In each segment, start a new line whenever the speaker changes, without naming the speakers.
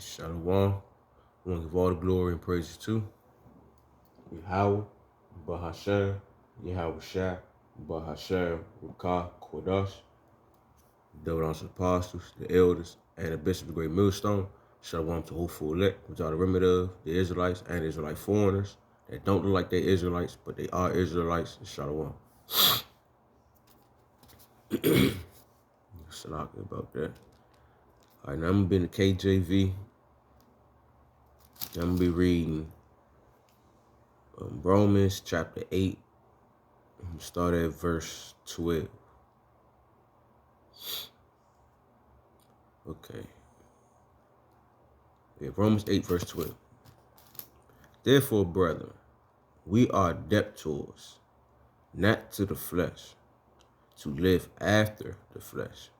Shalom. I want to give all the glory and praises to Yahweh, Bahashem, Yahweh Shah, Bahashem, Rukah, Kodash, the Devil's apostles, the elders, and the bishop of the great millstone. Shalom to hopeful elect, which are the remnant of the Israelites and Israelite foreigners that don't look like they're Israelites, but they are Israelites. Shalom. Salak about that. All right, now I'm going to be in the KJV. I'm going to be reading Romans chapter 8. Start at verse 12. Okay. Yeah, Romans 8, verse 12. Therefore, brethren, we are debtors, not to the flesh, to live after the flesh.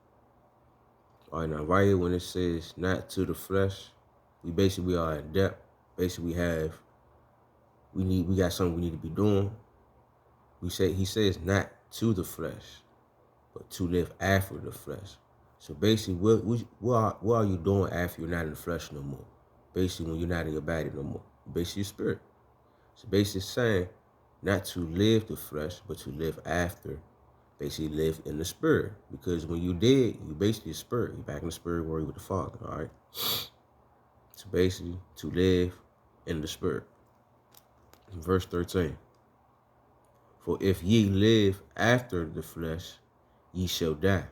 All right, now right here when it says not to the flesh, we are in debt. Basically, we got something we need to be doing. He says not to the flesh, but to live after the flesh. So basically, what are you doing after you're not in the flesh no more? Basically, when you're not in your body no more. Basically, your spirit. So basically saying not to live the flesh, but to live after. Basically live in the spirit. Because when you dead, you basically a spirit. You're back in the spirit world with the Father, all right? So basically, to live in the spirit. Verse 13. For if ye live after the flesh, ye shall die.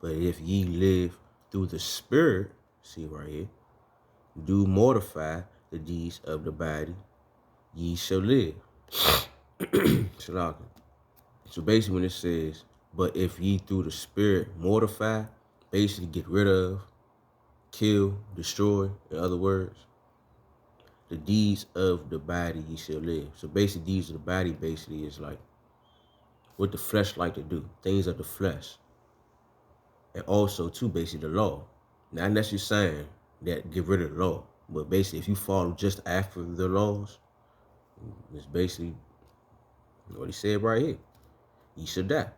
But if ye live through the spirit, see right here, do mortify the deeds of the body, ye shall live. So basically when it says, but if ye through the spirit mortify, basically get rid of, kill, destroy, in other words, the deeds of the body ye shall live. So basically deeds of the body basically is like what the flesh like to do, things of the flesh. And also too basically the law. Not necessarily saying that get rid of the law, but basically if you follow just after the laws, it's basically what he said right here. You should die.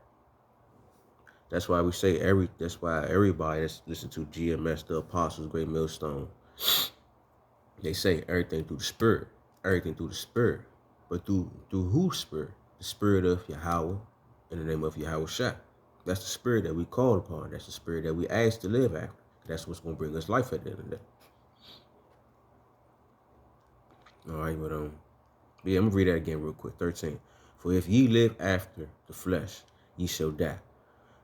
That's why we say that's why everybody that's listen to GMS, the Apostles, Great Millstone, they say everything through the spirit. Everything through the spirit. But through whose spirit? The spirit of Yahweh in the name of Yahweh Shah. That's the spirit that we call upon. That's the spirit that we ask to live after. That's what's gonna bring us life at the end of the day. All right, but yeah, I'm gonna read that again real quick. 13. For if ye live after the flesh, ye shall die.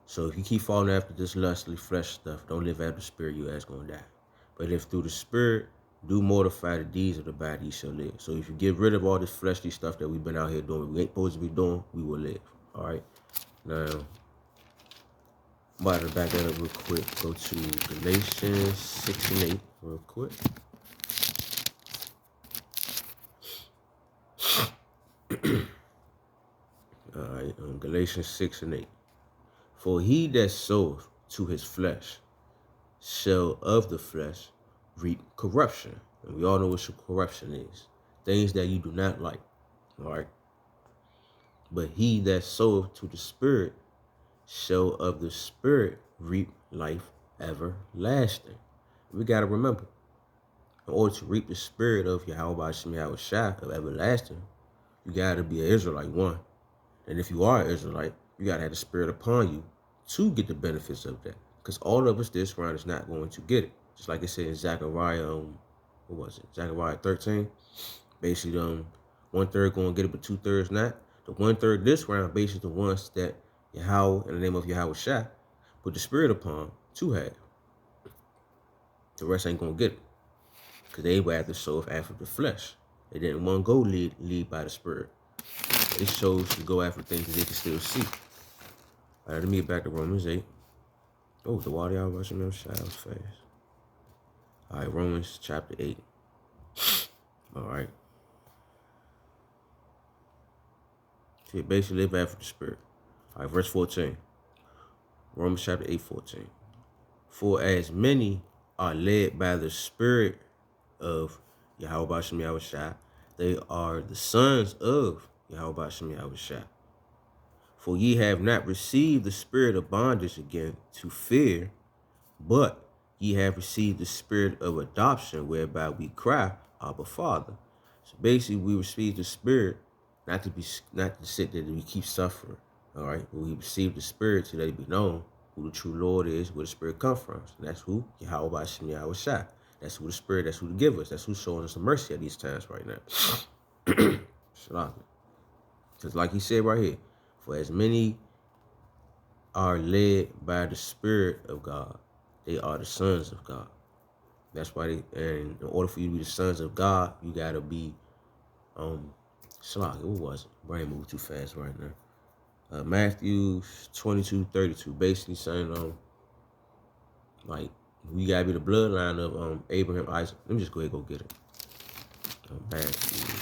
So if you keep following after this lustly flesh stuff, don't live after the spirit, you ass gonna die. But if through the spirit do mortify the deeds of the body, you shall live. So if you get rid of all this fleshly stuff that we've been out here doing, we ain't supposed to be doing, we will live. All right. Now, I'm about to back that up real quick. Go to Galatians 6 and 8 real quick. All right, Galatians 6 and 8. For he that soweth to his flesh shall of the flesh reap corruption. And we all know what corruption is. Things that you do not like. All right. But he that soweth to the spirit shall of the spirit reap life everlasting. We got to remember, in order to reap the spirit of Yahweh Shem Shah of everlasting, you got to be an Israelite, one. And if you are an Israelite, you got to have the spirit upon you to get the benefits of that. Because all of us this round is not going to get it. Just like it said in Zechariah, what was it? Zechariah 13. Basically, 1/3 going to get it, but 2/3 not. The 1/3 this round, basically the ones that Yahweh, in the name of Yahweh Shah, put the spirit upon to have. The rest ain't going to get it. Because they were after soul after the flesh. They didn't want to go lead by the spirit. They chose to go after things that they can still see. All right, let me get back to Romans 8. Oh, the water y'all rushing them shadows fast. All right, Romans chapter 8. All right. So you basically live after the spirit. All right, verse 14. Romans chapter 8, 14. For as many are led by the spirit of Yahweh Shem Yahweh Shah, they are the sons of Yahweh Shem Yahweh Shah. For ye have not received the spirit of bondage again to fear, but ye have received the spirit of adoption, whereby we cry, Abba, Father. So basically, we receive the spirit not to sit there and we keep suffering. All right, but we receive the spirit to let it be known who the true Lord is, where the spirit comes from. And that's who? Yahweh Bashim Yahweh Shai. That's who the spirit, that's who to give us. That's who's showing us the mercy at these times right now. Shalom. Because like he said right here, for as many are led by the Spirit of God, they are the sons of God. That's why and in order for you to be the sons of God, you gotta be Shalom. What was it? Brain moving too fast right now. Matthew 22:32, basically saying like we gotta be the bloodline of Abraham, Isaac. Let me just go ahead and go get it. Matthew.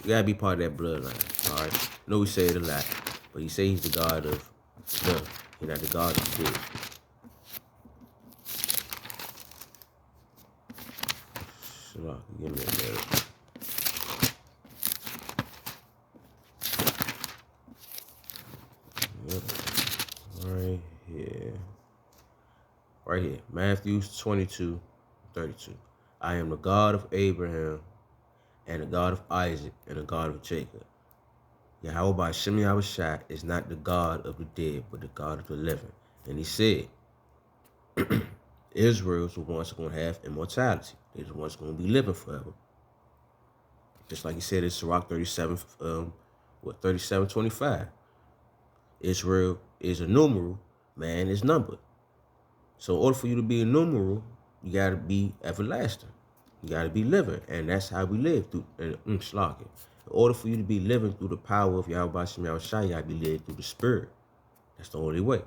You gotta be part of that bloodline. All right. I know we say it a lot, but he say he's the God of them. He's not the God of the dead. Shalom. Give me a minute. Yep. Right here. Right here. Matthew 22:32. I am the God of Abraham, and the God of Isaac, and the God of Jacob. Yahweh Bashim Yahweh Shai is not the God of the dead, but the God of the living. And he said, Israel's the ones who are going to have immortality. They're the ones going to be living forever. Just like he said in Sirach 37, 37:25. Israel is a numeral, man is numbered. So in order for you to be a numeral, you got to be everlasting. You got to be living, and that's how we live through. In order for you to be living through the power of Yahweh Bashim Yahweh Shai, you got to be led through the Spirit. That's the only way.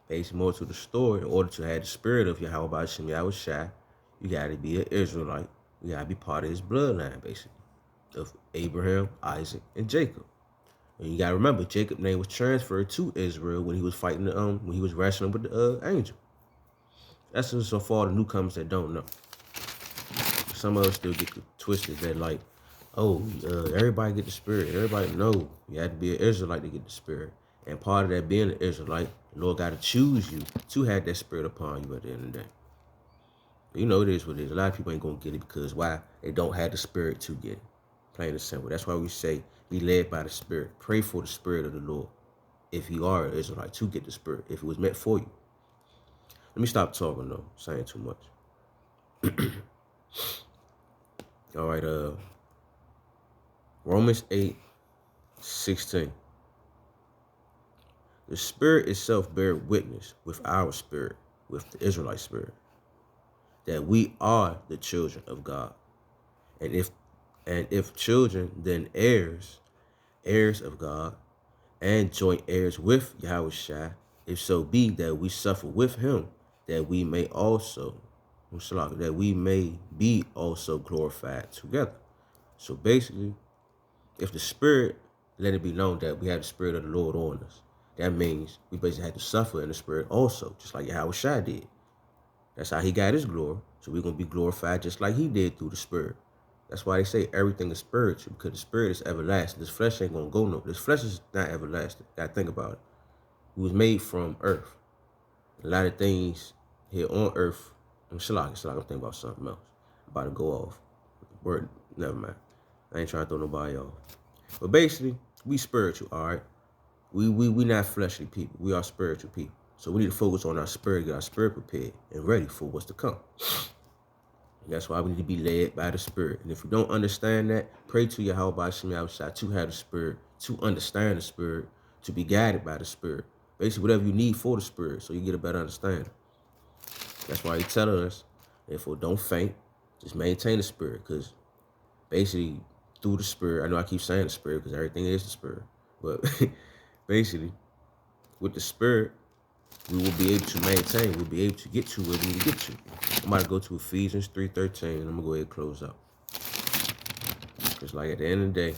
Based more to the story, in order to have the spirit of Yahweh Bashim Yahweh Shai, you got to be an Israelite. You got to be part of his bloodline, basically, of Abraham, Isaac, and Jacob. And you got to remember, Jacob's name was transferred to Israel when he was fighting when he was wrestling with the angel. That's just so far the newcomers that don't know. Some of us still get twisted that like, everybody get the spirit. Everybody know you have to be an Israelite to get the spirit. And part of that being an Israelite, the Lord got to choose you to have that spirit upon you at the end of the day. You know it is what it is. A lot of people ain't going to get it because why? They don't have the spirit to get it. Plain and simple. That's why we say be led by the spirit. Pray for the spirit of the Lord. If you are an Israelite, to get the spirit. If it was meant for you. Let me stop talking though. Saying too much. All right, Romans 8:16. The Spirit itself bear witness with our spirit, with the Israelite spirit, that we are the children of God. And if children, then heirs of God, and joint heirs with Yahweh Shai, if so be that we suffer with him, that we may be also glorified together. So basically, if the Spirit, let it be known that we have the Spirit of the Lord on us, that means we basically had to suffer in the Spirit also, just like Yahweh Shai did. That's how he got his glory. So we're going to be glorified just like he did through the Spirit. That's why they say everything is spiritual, because the Spirit is everlasting. This flesh ain't going to go no. This flesh is not everlasting. Got to think about it. We was made from earth. A lot of things here on earth, I'm thinking about something else. I'm about to go off. Word, never mind. I ain't trying to throw nobody off. But basically, we spiritual, all right? We not fleshly people. We are spiritual people. So we need to focus on our spirit, get our spirit prepared and ready for what's to come. And that's why we need to be led by the Spirit. And if you don't understand that, pray to Yahweh Bashim Yahweh Shai to have the Spirit, to understand the Spirit, to be guided by the Spirit. Basically, whatever you need for the Spirit, so you get a better understanding. That's why he tells us, therefore, don't faint. Just maintain the Spirit, because basically, through the Spirit, I know I keep saying the Spirit, because everything is the Spirit. But basically, with the Spirit, we will be able to maintain. We'll be able to get to where we need to get to. I'm about to go to Ephesians 3:13, and I'm going to go ahead and close out. Because like at the end of the day,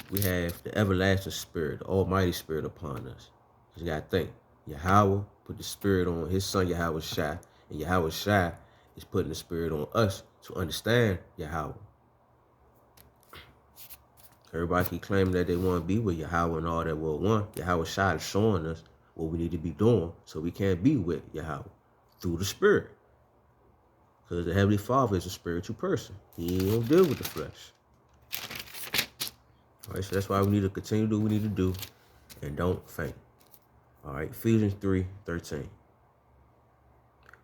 we have the everlasting Spirit, the Almighty Spirit upon us. You got to think. Yahweh put the Spirit on his son Yahweh Shai, and Yahweh Shai is putting the Spirit on us to understand Yahweh. Everybody keep claiming that they want to be with Yahweh and all that world one. Yahweh Shai is showing us what we need to be doing so we can be with Yahweh through the Spirit. Because the Heavenly Father is a spiritual person. He ain't gonna deal with the flesh. All right, so that's why we need to continue to do what we need to do and don't faint. All right, Ephesians 3:13.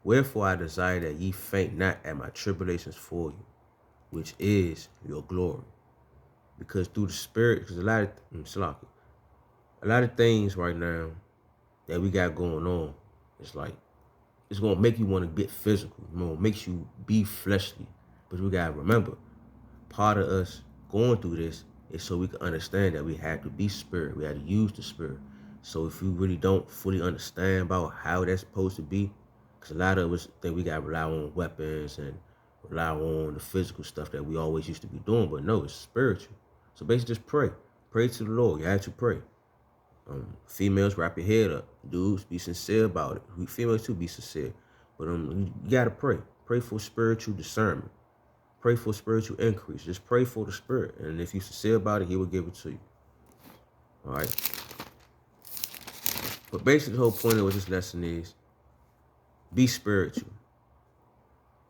Wherefore I desire that ye faint not at my tribulations for you, which is your glory. Because through the Spirit, because a lot of things right now that we got going on, it's like, it's going to make you want to get physical. You know, it makes you be fleshly. But we got to remember, part of us going through this is so we can understand that we have to be spirit. We have to use the Spirit. So if you really don't fully understand about how that's supposed to be, because a lot of us think we got to rely on weapons and rely on the physical stuff that we always used to be doing. But no, it's spiritual. So basically just pray. Pray to the Lord. You have to pray. Females, wrap your head up. Dudes, be sincere about it. We females too, be sincere. But you gotta pray. Pray for spiritual discernment. Pray for spiritual increase. Just pray for the Spirit. And if you're sincere about it, He will give it to you. All right? But basically the whole point of this lesson is be spiritual.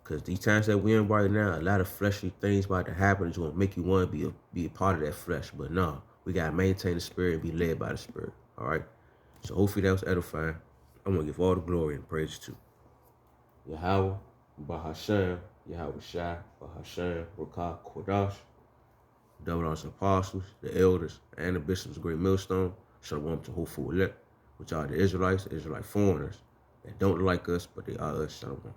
Because these times that we're in right now, a lot of fleshly things about to happen is going to make you want to be a part of that flesh. But no, we got to maintain the Spirit and be led by the Spirit. All right? So hopefully that was edifying. I'm going to give all the glory and praise to Yahweh, Bahashem, Yahweh Shai, Bahashem, Rakah, Kodash, double honors apostles, the elders, and the bishops of Great Millstone. Shalom to Hopeful Elect, which are the Israelites, the Israelite foreigners that don't like us, but they are us. Shalom.